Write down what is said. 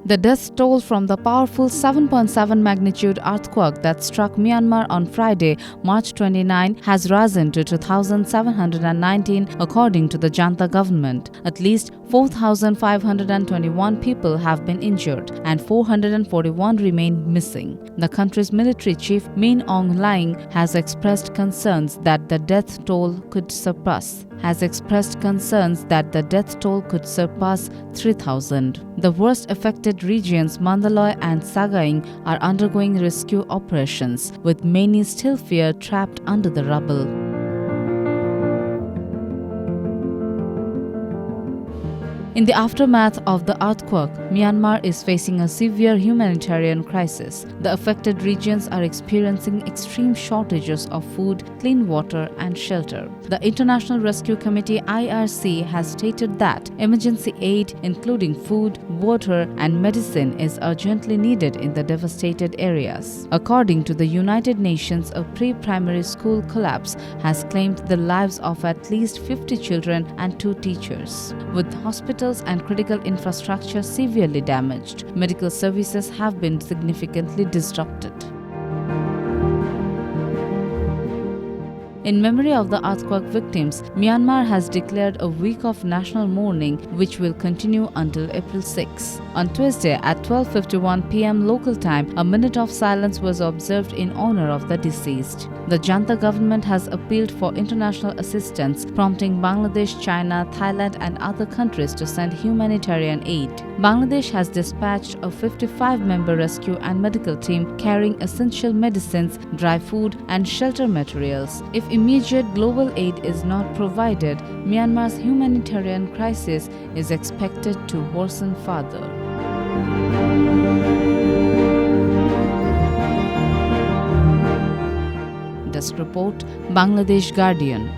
The death toll from the powerful 7.7 magnitude earthquake that struck Myanmar on Friday, March 29, has risen to 2,719 according to the junta government. At least 4,521 people have been injured and 441 remain missing. The country's military chief Min Aung Hlaing has expressed concerns that the death toll could surpass 3,000. The worst affected regions, Mandalay and Sagaing, are undergoing rescue operations, with many still feared trapped under the rubble. In the aftermath of the earthquake, Myanmar is facing a severe humanitarian crisis. The affected regions are experiencing extreme shortages of food, clean water, and shelter. The International Rescue Committee (IRC) has stated that emergency aid, including food, water, and medicine, is urgently needed in the devastated areas. According to the United Nations, a pre-primary school collapse has claimed the lives of at least 50 children and 2 teachers. With hospitals and critical infrastructure severely damaged, medical services have been significantly disrupted. In memory of the earthquake victims, Myanmar has declared a week of national mourning, which will continue until April 6. On Tuesday at 12:51 p.m. local time, a minute of silence was observed in honor of the deceased. The junta government has appealed for international assistance, prompting Bangladesh, China, Thailand, and other countries to send humanitarian aid. Bangladesh has dispatched a 55-member rescue and medical team carrying essential medicines, dry food, and shelter materials. If immediate global aid is not provided, Myanmar's humanitarian crisis is expected to worsen further. Desk report, Bangladesh Guardian.